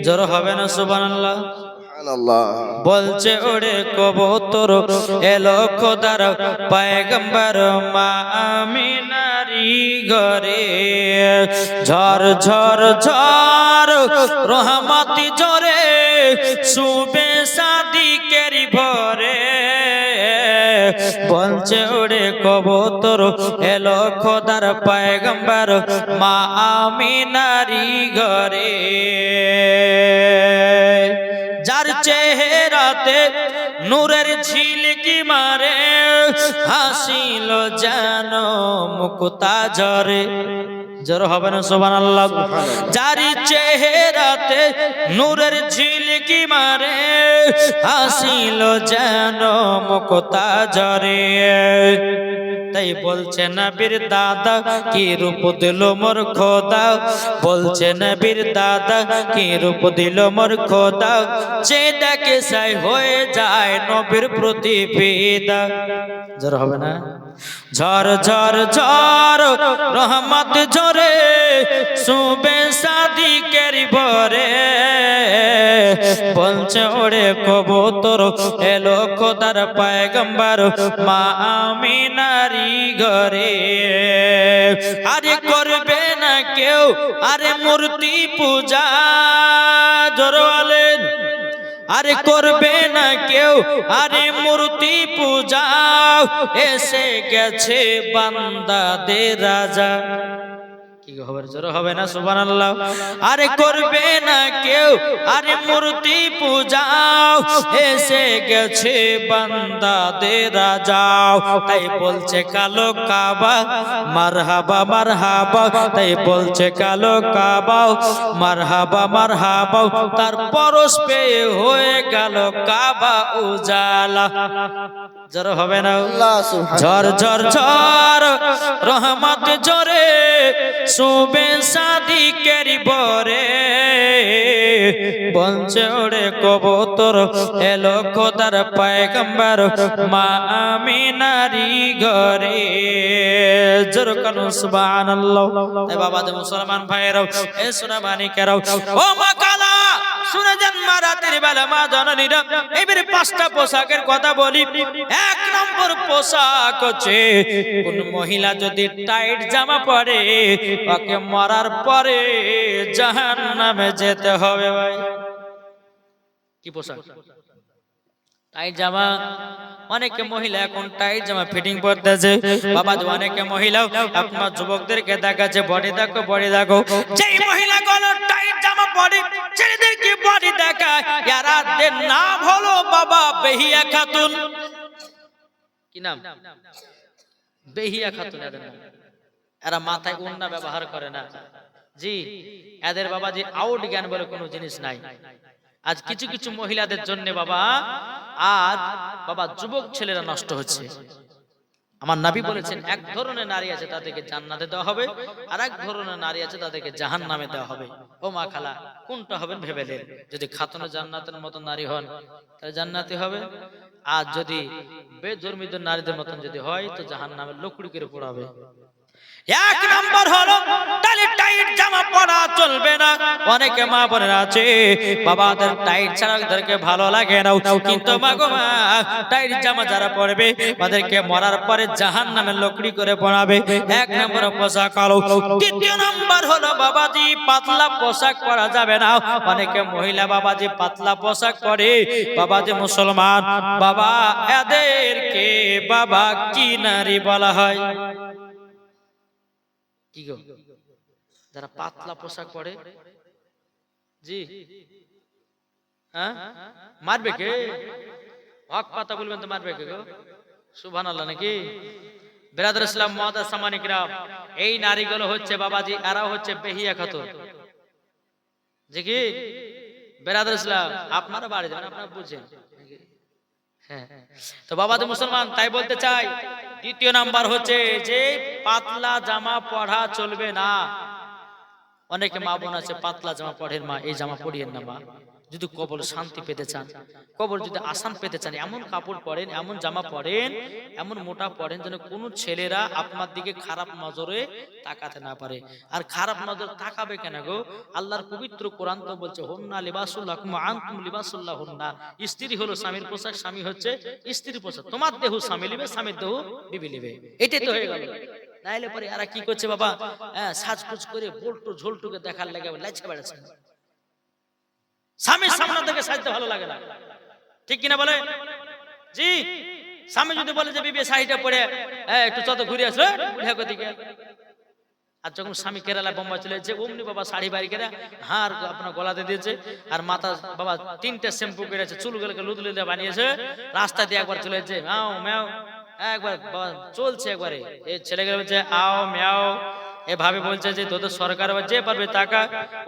জোর হবে না সুবহানাল্লাহ? সুবহানাল্লাহ। বলছে ওরে কবুতর এলো খোদার পয়গম্বর মা আমিনারি ঘরে, ঝড় ঝড় ঝড় রহমতি ঝরে সুবে সাদিকের ভরে, বলছে ওরে কবুতর এলো খোদার পয়গম্বর মা আমিনারি ঘরে। যার চেহারাতে নূরের ঝিলকি মারে, হাসিল যেন মুক্তা ঝরে। জোর হবে না সুবহানাল্লাহ। যার চেহারাতে নূরের ঝিলকি মারে, হাসিল যেন মুক্তা ঝরে। তাই বলছে নবীর দাদা কি রূপ দিল মোর খোদা, বলছে নবীর দাদা কি রূপ দিল মোর খোদা, যে দেখে সাই হয়ে যায় নবীর প্রতি ফিদা। জোর হবে না? ঝর ঝর ঝর রহমত ঝরে, সুবে সাদিকের ভরে, বলছে ওরে কবুতর এলো খোদার পয়গম্বর মা আমিনারি ঘরে। আরে করবে না কেউ আরে মূর্তি পূজা, জোরে বলেন। আরে করবে না কেউ আরে মূর্তি পূজা, এসে গেছে বান্দাদের রাজা। কি খবর? জোরে হবে না সুবহানাল্লাহ। আরে করবে না কেউ আরে মূর্তি পূজা, এসে গেছে বান্দাদের রাজা। তাই বলছে কালো কাবা মারহাবা মারহাবা, তাই বলছে কালো কাবা মারহাবা মারহাবা, তার পরশ পেয়ে হয়ে গেল কাবা উজালা। জোরে হবে না? ঝর ঝর ঝর রহমত ঝরে, সুবে সাদিকের ভরে, বলছে ওরে কবুতর এলো খোদার পয়গম্বর মা আমিনারি ঘরে। জোরে কানো সুবহানাল্লাহ। তাই বাবা যে মুসলমান ভাইরাও, এ সোনা মানিকেরাও, ও মা কালা শুনে যান মা রাতের বেলা মা জননীরা। এবারে পাঁচটা পোশাকের কথা বলি। এক নম্বর পোশাক হচ্ছে কোন মহিলা যদি টাইট জামা পরে, ওকে মরার পরে জাহান্নামে যেতে হবে। ভাই কি পোশাক? টাইট জামা। অনেকে মহিলা এখন টাইট জামা ফিটিং পরতেছে। বাবা অনেকে মহিলা আপনার যুবকদেরকে দেখাচ্ছে বডি দেখো বডি দেখো। যেই মহিলাগুলো টাইট জামা পরে ছেলেদেরকে বডি দেখায়, এরাদের নাম হলো বাবা বেহিয়া খাতুন। কি নাম? বেহিয়া খাতুন এদের নাম। এরা মাথায় ওড়না ব্যবহার করে না। জি, এদের বাবা যে আউট জ্ঞান বলে কোনো জিনিস নাই। আজ কিছু কিছু মহিলাদের জন্য বাবা, আজ বাবা যুবক ছেলেরা নষ্ট হচ্ছে। আমার নবী বলেছেন এক ধরনের নারী আছে তাদেরকে জান্নাতে দেওয়া হবে, আর এক ধরনের নারী আছে তাদেরকে জাহান্নামে দেওয়া হবে। ও মা খালা কোনটা হবেন ভেবে নেন। যদি খাতুন জান্নাতের মতো নারী হন তাহলে জান্নাতি হবে, আর যদি বেধর্মীদের নারীদের মতন যদি হয় তো জাহান্নামের লকড়ি করে পোড়াবে। এক নম্বর হলো তাহলে টাইট জামা পরা চলবে না। অনেকে মা বোনেরা আছে বাবাদের টাইট ছাড়া ওদেরকে ভালো লাগে না, কিন্তু মা গো মা টাইট জামা যারা পরবে তাদেরকে মরার পরে জাহান্নামের লকড়ি করে পড়াবে। এক নম্বর পোশাক হলো। দ্বিতীয় নম্বর হলো বাবাজি পাতলা পোশাক পরা যাবে না। অনেকে মহিলা বাবাজি পাতলা পোশাক পরে। বাবাজি মুসলমান বাবা এদেরকে বাবা কি নারী বলা হয়? কি গো? যারা পাতলা পোশাক পরে। জি হ্যাঁ, মারবে কে? হক কথা বলবেন তো মারবে কে গো? সুবহানাল্লাহ নাকি? বিরাদর ইসলাম মুআদ্দাস সামানিক রাম, এই নারীগুলো হচ্ছে বাবাজি এরাও হচ্ছে বেহিয়া খাতুন। জি কি বিরাদর ইসলাম আপনারা বাড়ি যান, আপনারা বুঝেন। হ্যাঁ, তো বাবাজি মুসলমান তাই বলতে চাই দ্বিতীয় নাম্বার হচ্ছে যে পাতলা জামা পরা চলবে না। অনেকে মা বোন আছে পাতলা জামা পরেন, মা এই জামা পরিয়েন না মা। যদি কবর শান্তি পেতে চান, কবর যদি আসান পেতে চান, এমন কাপড় পরেন, এমন জামা পরেন, এমন মোটা পরেন যেন কোন ছেলেরা আপনার দিকে খারাপ নজরে তাকাতে না পারে। আর খারাপ নজর তাকাবে কেন গো? আল্লাহর পবিত্র কোরআন তো বলছে হুন্না লিবাসুল লাকুম ওয়া আনতুম লিবাসুল লাহুন্না। স্ত্রী হলো স্বামীর পোশাক, স্বামী হচ্ছে স্ত্রীর পোশাক। তোমার দেহ স্বামী লিবে, স্বামীর দেহ বিবি লিবে। এটাই তো হয়ে গেল। নাইলে পরে এরা কি করছে বাবা, সাজগুজ করে বল্টু ঝোলটুকে দেখার লাগে লাইচা বেড়াচ্ছে। স্বামীর সামনে থেকে সাজতে ভালো লাগে না, ঠিক কিনা বলে? জি, স্বামী যদি বলে যে বিবি শাড়িটা পরে একটু চত ঘুরে আসলো দিকে, আর যখন স্বামী কেরালা বোম্বাই চলে যাচ্ছে অমনি বাবা শাড়ি বাড়ি কেরা হার আপনার গলাতে দিয়েছে আর মাথা বাবা 3টে শ্যাম্পু করেছে চুলগুলোকে লুদলুদে বানিয়েছে রাস্তা দিয়ে একবার চলে যাচ্ছে ম্যাও ম্যাও একবার বাবা চলছে একবারে এই ছেলেগুলো বলছে আও ম্যাও এভাবে বলছে যে তোদের সরকার যে পারবে টাকা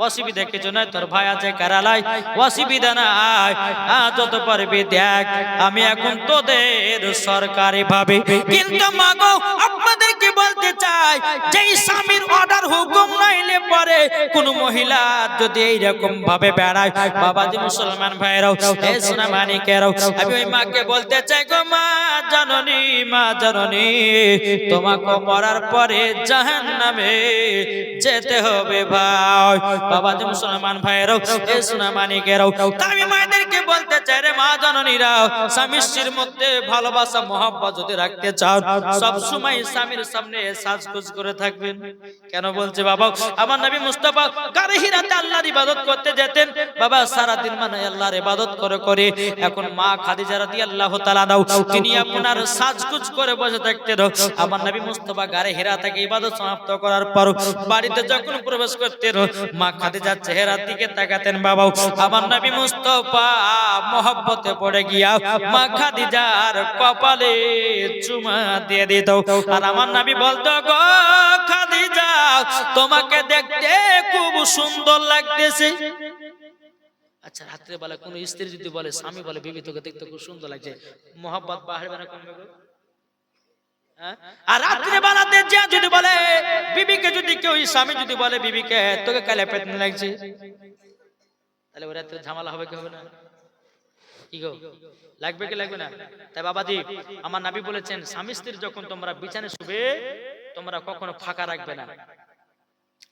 অসুবিধা কিছু নয় তোর ভাই আছে কেরালায় অসুবিধা নাই যত পারবি দেখ আমি এখন তোদের সরকারি ভাবে কিন্তু মাগো আপনাদেরকে বলতে চাই যে স্বামীর অর্ডার হুকুম নাইলে পরে কোন মহিলা যদি এইরকম ভাবে বেড়ায় বাবাজি মুসলমান ভাইরাও এই সোনা মানিকেরাও আমি ওই মাকে বলতে চাই গো মা জননী তোমাকে মরার পরে জাহান্নামে যেতে হবে ভাই বাবাজি মুসলমান ভাইরাও এই সোনা মানিকেরাও আমি মায়েদেরকে বলতে চাই রে মা জননীরাও স্বামী স্ত্রীর মধ্যে ভালোবাসা মহব্বত যদি রাখতে চাও সব সময় স্বামীর সামনে সাজগোজ করে থাকবেন কেন বলছে বাবা আমার নবী মুস্তাফা গারে হিরাতে আল্লাহর ইবাদত করতে যেতেন বাবা সারা দিন মানে আল্লাহর ইবাদত করে এখন মা খাদিজা রাদিয়াল্লাহু তাআলা নাও তিনি আপনার সাজগোজ করে বসে থাকতেন আমার নবী মুস্তাফা গারে হিরা থেকে ইবাদত সমাপ্ত করার পর বাড়িতে যখন প্রবেশ করতেন মা খাদিজার চেহারার দিকে তাকাতেন বাবা আমার নবী মুস্তাফা মহব্বতে পড়ে গিয়া মা খাদিজার কপালে চুমা দিয়ে দিত আর আমার নবী বলতো গো খাদিজা তোমাকে দেখতে খুব সুন্দর লাগতেছে আচ্ছা রাত্রে বেলা কোন স্ত্রী যদি বলে স্বামী বলে বিবি তোকে দেখতে খুব সুন্দর লাগছে মহব্বত বাড়বে না কমবে গো আর রাত্রে বেলাতে যে যদি বলে বিবিকে যদি কেউ স্বামী যদি বলে বিবিকে তোকে কালে পেট লাগছে তাহলে ওই রাত্রে ঝামেলা হবে কি হবে না কি গো লাগবে কি লাগবে না তাই বাবাজি আমার নবী বলেছেন স্বামী স্ত্রী যখন তোমরা বিছানায় শুবে তোমরা কখনো ফাঁকা রাখবে না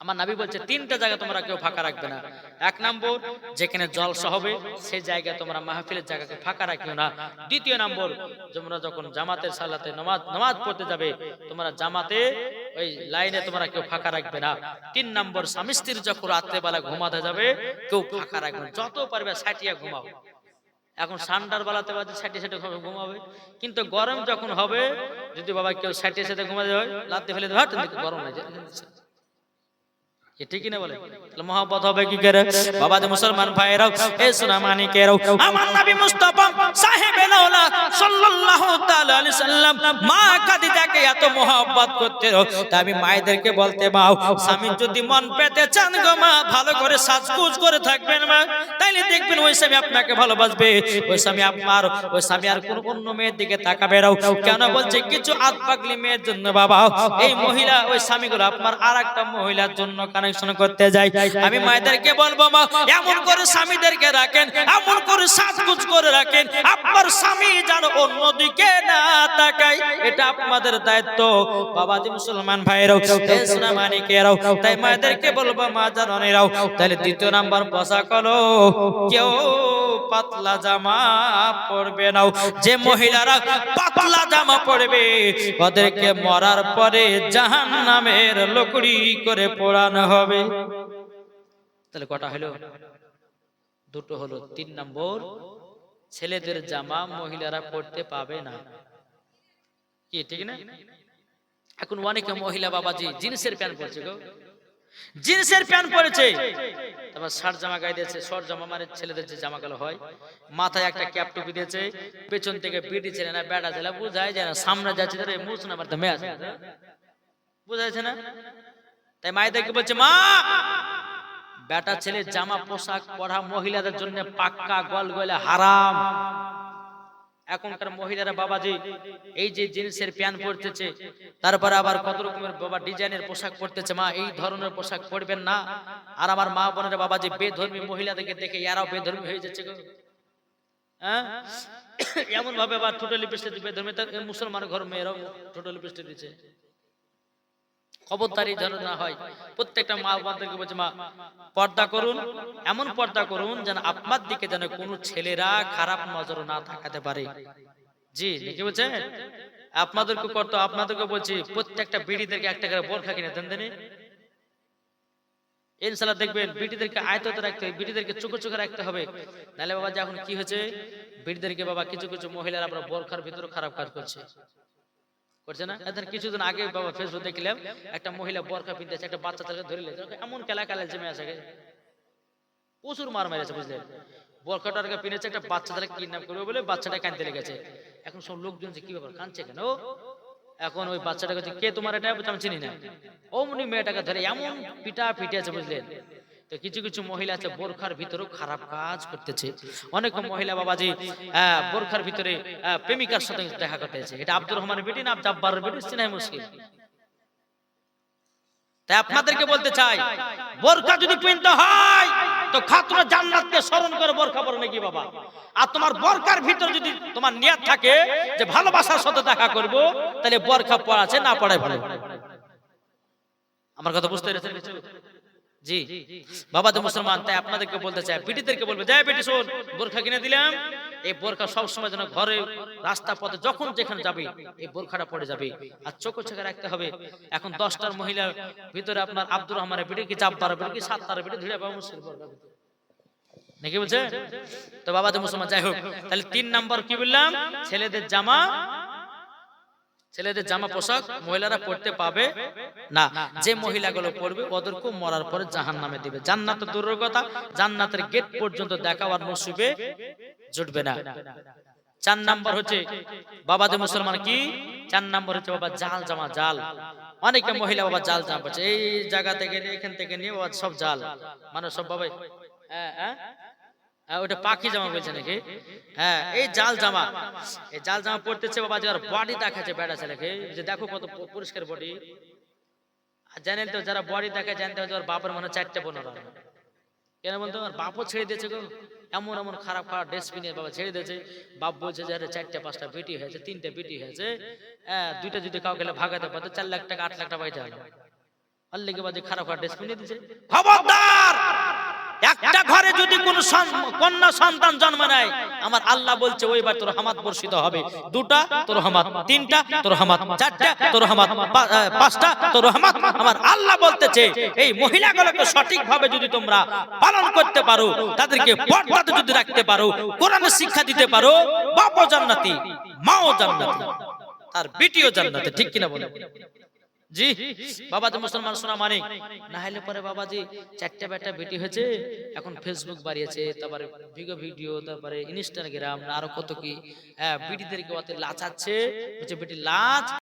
আমার নবী বলছে 3টা জায়গা তোমরা কেউ ফাঁকা রাখবে না এক নম্বর যেখানে জলসা হবে সেই জায়গায় তোমরা মাহফিলের জায়গাকে ফাঁকা রাখিও না দ্বিতীয় নম্বর তোমরা যখন জামাতের সালাতে নামাজ পড়তে যাবে তোমরা জামাতে ওই লাইনে তোমরা কেউ ফাঁকা রাখবে না 3 নম্বর স্বামী স্ত্রী যখন রাত্রে বেলা ঘুমাতে যাবে কেউ ফাঁকা রাখবে না যত পারবে সাটিয়া ঘুমাও এখন ঠান্ডার বেলাতে বাজে সাটিয়ে ঘুমাবে কিন্তু গরম যখন হবে যদি বাবা কেউ সাটিয়ে সাথে ঘুমাতে হয় লাতে ফেলে দেবে গরম লাগে ঠিক না বলে তাহলে মহব্বত হবে কি করে বাবা যে মুসলমান ভাইরাও এই সোনা মানিকেরাও আমার নবী মুস্তাফা সাহেবে লাউলা সাল্লাল্লাহু তাআলা আলাইহি সাল্লাম মা খাদিজাকে এত মহব্বত করতেন তাই আমি মায়েদেরকে বলতে মাও স্বামী যদি মন পেতে চান গো মা ভালো করে সাজগোজ করে থাকবেন মা তাইলে দেখবেন ওই স্বামী আপনাকে ভালোবাসবে ওই স্বামী আর কোন অন্য মেয়ের দিকে তাকাবে না কেন বলছে কিছু আতপাগলি মেয়ের জন্য বাবা এই মহিলা ওই স্বামীগুলো আপনার আরেকটা মহিলার জন্য কানেকশন করতে যায় আমি মায়েদেরকে বলবো মা এমন করে স্বামীদেরকে রাখেন এমন করে সাজগোজ করে রাখেন আপনার স্বামী যেন অন্যদিকে না তাকায় এটা আপনাদের দায়িত্ব বাবাজি মুসলমান ভাইরাও এই সোনা মানিকেরাও তাই মায়েদেরকে বলবো মা জানেরাও তাহলে দ্বিতীয় নাম্বার পোশাক হলো কেউ পাতলা জামা পরবে না যে মহিলারা পাতলা জামা পরবে ওদেরকে মরার পরে জাহান্নামের লকড়ি করে পোড়ানো হবে তাহলে কটা হলো দুটো হলো 3 নম্বর ছেলেদের জামা মহিলারা পরতে পাবে না কি ঠিক না এখন অনেকে মহিলা বাবাজি জিন্সের প্যান্ট পরছে গো জিন্সের প্যান্ট পরেছে তারপর শার্ট জামা গায়ে দিয়েছে শর্ট জামা মানে ছেলেদের যে জামা গুলো হয় মাথায় একটা ক্যাপ টুপি দিয়েছে পেছন থেকে বিটি ছেলে না বেটা ছেলে বুঝায় যায় না সামনে যাচ্ছে ধরে মুছ না মারতে মেয়ে আছে বুঝাইছে না তাই মায়েদেরকে বলছে মা বেটা ছেলে জামা পোশাক পরা মহিলাদের জন্য পাক্কা গলগলে হারাম এখনকার মহিলারা বাবাজি এই যে জিন্সের প্যান্ট পরতেছে তারপরে আবার কত রকমের বাবা ডিজাইনের পোশাক পরতেছে মা এই ধরনের পোশাক পরবেন না আর আমার মা বোনেরা বাবাজি বেধর্মী মহিলাদেরকে দেখে এরাও বেধর্মী হয়ে যাচ্ছে গো হ্যাঁ এমন ভাবে আবার ঠোঁটে লিপস্টিক বেধর্মী মুসলমান ঘর মেয়েরাও ঠোঁটে লিপস্টিক দিচ্ছে খবরদারি যেন না হয় প্রত্যেকটা মা বোনদেরকে বলছে মা পর্দা করুন এমন পর্দা করুন যেন আপনার দিকে যেন কোনো ছেলেরা খারাপ নজর না তাকাতে পারে জি কি বলছেন আপনাদেরকে করতে আপনাদেরকে বলছি প্রত্যেকটা বিড়িদেরকে একটা করে বোরখা কিনে দেন দেন ইনশাআল্লাহ দেখবেন বিড়িদেরকে আয়ত্তে রাখতে হবে বিড়িদেরকে চোখে রাখতে হবে নাহলে বাবা যে এখন কি হয়েছে বিড়িদেরকে বাবা কিছু কিছু মহিলারা আমরা বোরখার ভিতরে খারাপ কাজ করছে করছে না? এদের কিছুদিন আগে বাবা ফেসবুক দেখলাম একটা মহিলা বোরকা পিনতেছে, একটা বাচ্চা তাকে ধরে লেছে, এমন খেলা জমে আছে, প্রচুর মার মেরেছে বুঝলেন। বোরকাটাকে পিনেছে, একটা বাচ্চা তাকে কিডন্যাপ করবে বলে বাচ্চাটা কাঁদতে লেগেছে। এখন সব লোকজন যে কি ব্যাপার কাঁদছে কেন, এখন ওই বাচ্চাটাকে কে তোমার এটা আমি চিনি না, অমনি মেয়েটাকে ধরে এমন পিটা পিটিয়েছে বুঝলেন। তো কিছু কিছু মহিলা আছে বোরখার ভিতরেও খারাপ কাজ করতেছে। অনেক মহিলা বাবাজি বোরখার ভিতরে প্রেমিকার সাথে দেখা করতেছে। এটা আব্দুর রহমানের বেটি না জাব্বারের বেটি চিনাই মুশকিল। তাই আপনাদেরকে বলতে চাই, বোরকা যদি পরতে হয় তো খাতুন জান্নাতকে স্মরণ করে বোরকা পরো নাকি বাবা। আর তোমার বোরকার ভিতর যদি তোমার নিয়ত থাকে যে ভালোবাসার সাথে দেখা করব, তাহলে বোরকা পরাছে না পড়াই ভালো। আমার কথা বুঝতে পেরেছেন? জি বাবা তো মুসলমান। তাই আপনাদেরকে বলতে চাই, বেটিদেরকে বলবে, যাই বেটি শোন, বোরকা কিনে দিলাম, এই বোরকা সবসময় যেন ঘরে রাস্তা পথে যখন যেখানে যাবে এই বোরখাটা পড়ে যাবে, আর চোখে চোখে রাখতে হবে। এখন 10টার মহিলার ভিতরে আপনার আব্দুর রহমানের বেটি কি জাব্বারের বেটি কি সাত্তারের বেটি ধরে পাবো মুশকিল নাকি বলছে? তো বাবা তো মুসলমান, যাই হোক, তাহলে 3 নাম্বার কি বললাম, ছেলেদের জামা পোশাক মহিলারা পড়তে পাবে না। যে মহিলাগুলো পড়বে ওদেরকে মরার পরে জাহান্নামে দিবে। জান্নাত দূরের কথা, জান্নাতের গেট পর্যন্ত দেখাবার নসিবে জুটবে না। 4 নাম্বার হচ্ছে বাবাদের মুসলমান কি, 4 নাম্বার হচ্ছে বাবা জাল জামা। জাল অনেকে মহিলা বাবা জাল জামা পড়ছে, এই জায়গা থেকে নিয়ে এখান থেকে নিয়ে বাবা সব জাল, মানে সব বাবা ওটা পাখি জামা বলছে নাকি, হ্যাঁ এই জাল জামা পড়তেছে বাবা। যার বডি দেখাচ্ছে বেড়া ছেলেকে, যে দেখো কত পরিষ্কার বডি। জানেন তো যারা বডি দেখে জানতে হবে ওর বাপের মনে 4টে 15 কেন বলতো, আমার বাপও ছেড়ে দিয়েছে গো, এমন এমন খারাপ খারাপ ড্রেস পিনিয়ে বাবা ছেড়ে দিয়েছে। বাপ বলছে যে 4টে 5টা বেটি হয়েছে, 3টে বেটি হয়েছে, 2টা যদি কাউ গেলে ভাগাতে পারতো 4 লাখ টাকা 8 লাখ টাকা পাইতে হলো। আল্লাহকে বাজে খারাপ খারাপ ড্রেস পিনিয়ে দিয়েছে। খবরদার, একটা ঘরে যদি কোন কন্যা সন্তান জন্ম নেয়, আমার আল্লাহ বলছে ওইবার তোর রহমত বর্ষিত হবে। 2টা তোর রহমত, 3টা তোর রহমত, 4টা তোর রহমত, 5টা তোর রহমত। আমার আল্লাহ বলতেছে এই মহিলাগুলোকে সঠিকভাবে যদি তোমরা পালন করতে পারো, তাদেরকে পর্দাতে যদি রাখতে পারো, কোরআনের শিক্ষা দিতে পারো, বাপও জান্নাতি, মাও জান্নাতি, তার বেটিও জান্নাতি। ঠিক কিনা বলেন? জি বাবা তো মুসলমান শোনা মানে না হলে পরে বাবাজি 4টে বেটা বেটি হয়েছে, এখন ফেসবুক বাড়িয়েছে, তারপরে ভিডিও, তারপরে ইনস্টাগ্রাম, আরো কত কি, বেটিদেরকে লাচাচ্ছে, বেটি লাচ